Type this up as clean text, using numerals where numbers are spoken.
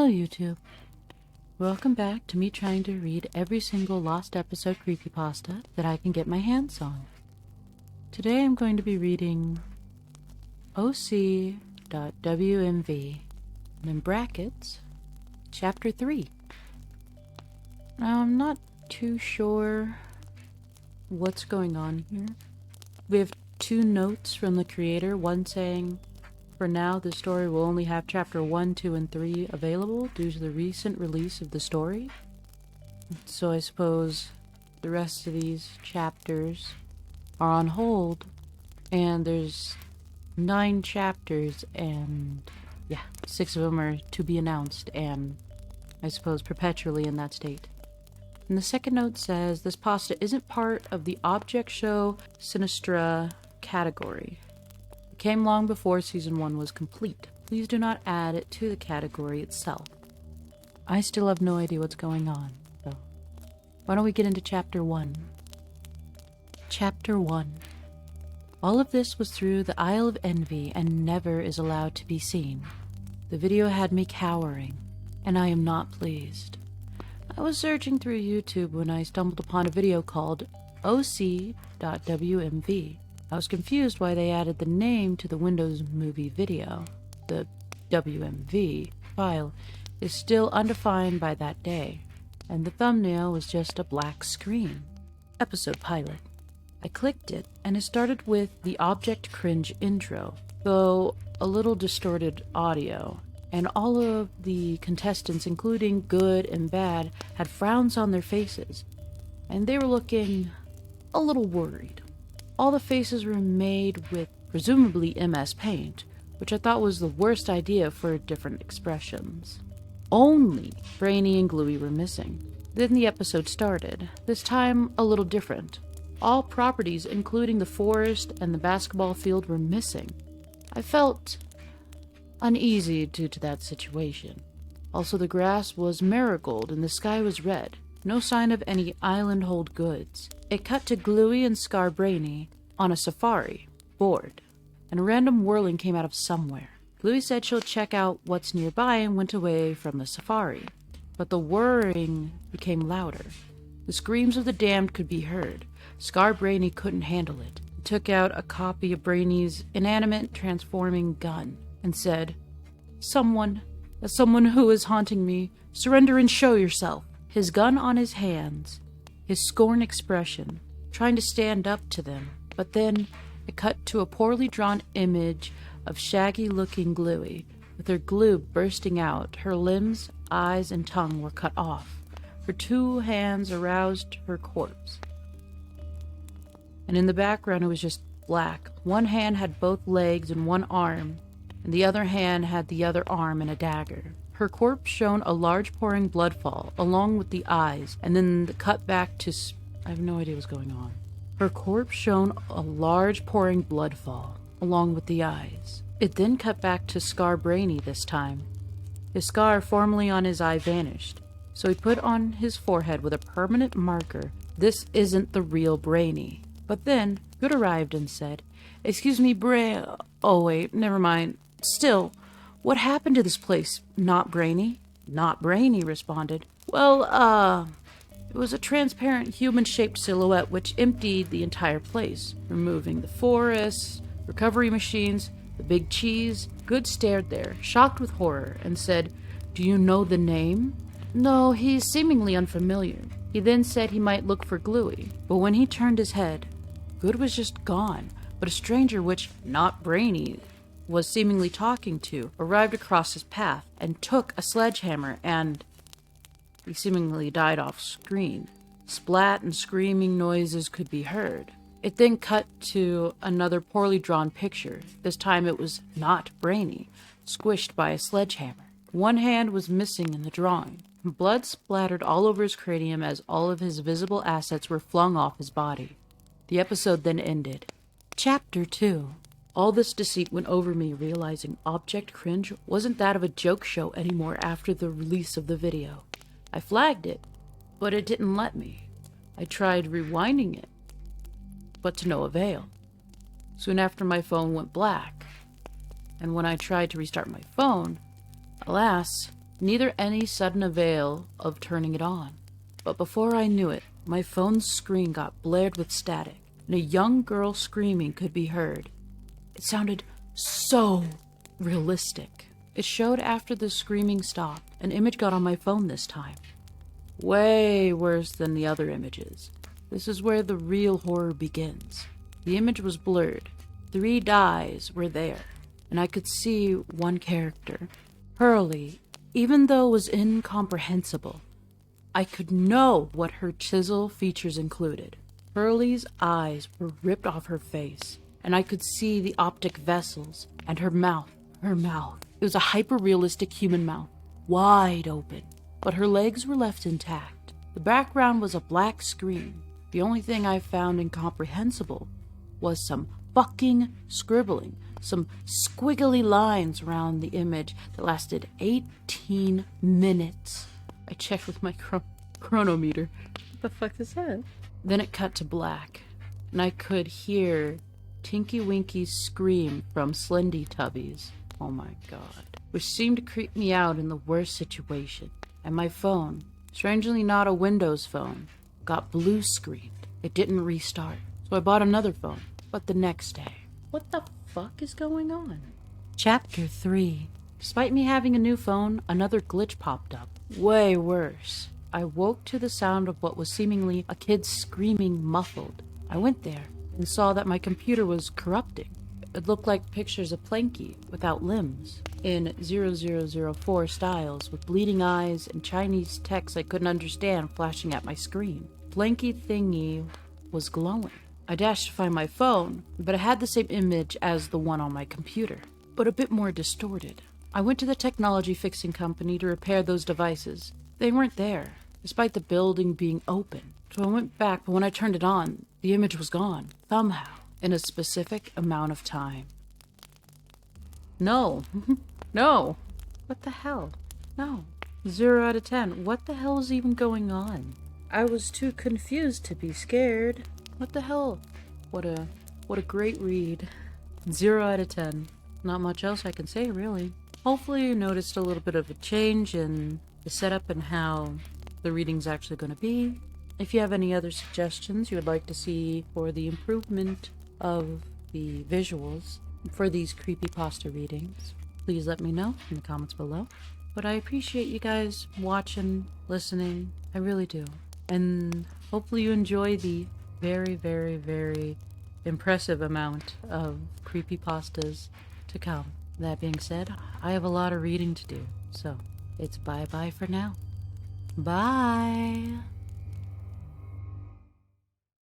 Hello YouTube. Welcome back to me trying to read every single lost episode creepypasta that I can get my hands on. Today I'm going to be reading Oc.wmv, and in brackets, Chapter 3. Now I'm not too sure what's going on here. We have two notes from the creator, one saying, "For now, the story will only have Chapter 1, 2, and 3 available due to the recent release of the story." So I suppose the rest of these chapters are on hold, and there's 9 chapters, and 6 of them are to be announced, and I suppose perpetually in that state. And the second note says, "This pasta isn't part of the Object Show Sinistra category. It came long before Season 1 was complete. Please do not add it to the category itself." I still have no idea what's going on, so why don't we get into Chapter 1? Chapter 1. All of this was through the Isle of Envy and never is allowed to be seen. The video had me cowering, and I am not pleased. I was searching through YouTube when I stumbled upon a video called Oc.wmv. I was confused why they added the name to the Windows Movie video. The WMV file is still undefined by that day, and the thumbnail was just a black screen. Episode pilot. I clicked it, and it started with the Object Cringe intro, though a little distorted audio, and all of the contestants, including good and bad, had frowns on their faces, and they were looking a little worried. All the faces were made with presumably MS Paint, which I thought was the worst idea for different expressions. Only Brainy and Gluey were missing. Then the episode started, this time a little different. All properties, including the forest and the basketball field, were missing. I felt uneasy due to that situation. Also, the grass was marigold and the sky was red. No sign of any island hold goods. It cut to Gluey and Scar Brainy on a safari, bored, and a random whirling came out of somewhere. Gluey said she'll check out what's nearby and went away from the safari, but the whirring became louder. The screams of the damned could be heard. Scar Brainy couldn't handle it. He took out a copy of Brainy's inanimate transforming gun and said, Someone who is haunting me, surrender and show yourself." His gun on his hands, his scorn expression, trying to stand up to them, but then it cut to a poorly drawn image of shaggy-looking Gluey, with her glue bursting out. Her limbs, eyes, and tongue were cut off. Her 2 hands aroused her corpse. And in the background it was just black. One hand had both legs and one arm, and the other hand had the other arm and a dagger. Her corpse showed a large pouring blood fall, along with the eyes, and then the cut back to... I have no idea what's going on. Her corpse showed a large pouring blood fall, along with the eyes. It then cut back to Scar Brainy this time. His scar formerly on his eye vanished, so he put on his forehead with a permanent marker, "This isn't the real Brainy." But then, Good arrived and said, "Excuse me, Oh wait, never mind. Still, what happened to this place? Not Brainy?" "Not Brainy," responded. "Well, it was a transparent human-shaped silhouette which emptied the entire place, removing the forests, recovery machines, the big cheese." Good stared there, shocked with horror, and said, "Do you know the name?" "No, he's seemingly unfamiliar." He then said he might look for Gluey, but when he turned his head, Good was just gone, but a stranger which, not Brainy, was seemingly talking to, arrived across his path and took a sledgehammer, and he seemingly died off screen. Splat and screaming noises could be heard. It then cut to another poorly drawn picture. This time it was not Brainy, squished by a sledgehammer. One hand was missing in the drawing. Blood splattered all over his cranium as all of his visible assets were flung off his body. The episode then ended. Chapter 2. All this deceit went over me, realizing Object Cringe wasn't that of a joke show anymore after the release of the video. I flagged it, but it didn't let me. I tried rewinding it, but to no avail. Soon after, my phone went black, and when I tried to restart my phone, alas, neither any sudden avail of turning it on. But before I knew it, my phone's screen got blared with static, and a young girl screaming could be heard. It sounded so realistic. It showed after the screaming stopped. An image got on my phone this time. Way worse than the other images. This is where the real horror begins. The image was blurred. 3 eyes were there, and I could see one character. Hurley, even though it was incomprehensible, I could know what her chisel features included. Hurley's eyes were ripped off her face, and I could see the optic vessels and her mouth. It was a hyper-realistic human mouth, wide open, but her legs were left intact. The background was a black screen. The only thing I found incomprehensible was some fucking scribbling, some squiggly lines around the image that lasted 18 minutes. I checked with my chronometer. What the fuck is that? Then it cut to black, and I could hear Tinky Winky's scream from Slendy Tubbies. Oh my god. Which seemed to creep me out in the worst situation. And my phone, strangely not a Windows phone, got blue screened. It didn't restart. So I bought another phone, but the next day. What the fuck is going on? Chapter 3. Despite me having a new phone, another glitch popped up. Way worse. I woke to the sound of what was seemingly a kid screaming muffled. I went there and saw that my computer was corrupting. It looked like pictures of Planky without limbs, in 0004 styles, with bleeding eyes and Chinese text I couldn't understand flashing at my screen. Planky thingy was glowing. I dashed to find my phone, but it had the same image as the one on my computer, but a bit more distorted. I went to the technology fixing company to repair those devices. They weren't there, despite the building being open. So I went back, but when I turned it on, the image was gone, somehow, in a specific amount of time. No. No. What the hell? No. 0 out of 10. What the hell is even going on? I was too confused to be scared. What the hell? What a great read. 0 out of 10. Not much else I can say, really. Hopefully you noticed a little bit of a change in the setup and how the reading's actually going to be. If you have any other suggestions you would like to see for the improvement of the visuals for these creepypasta readings, please let me know in the comments below. But I appreciate you guys watching, listening. I really do. And hopefully you enjoy the very, very, very impressive amount of creepypastas to come. That being said, I have a lot of reading to do, so it's bye-bye for now. Bye!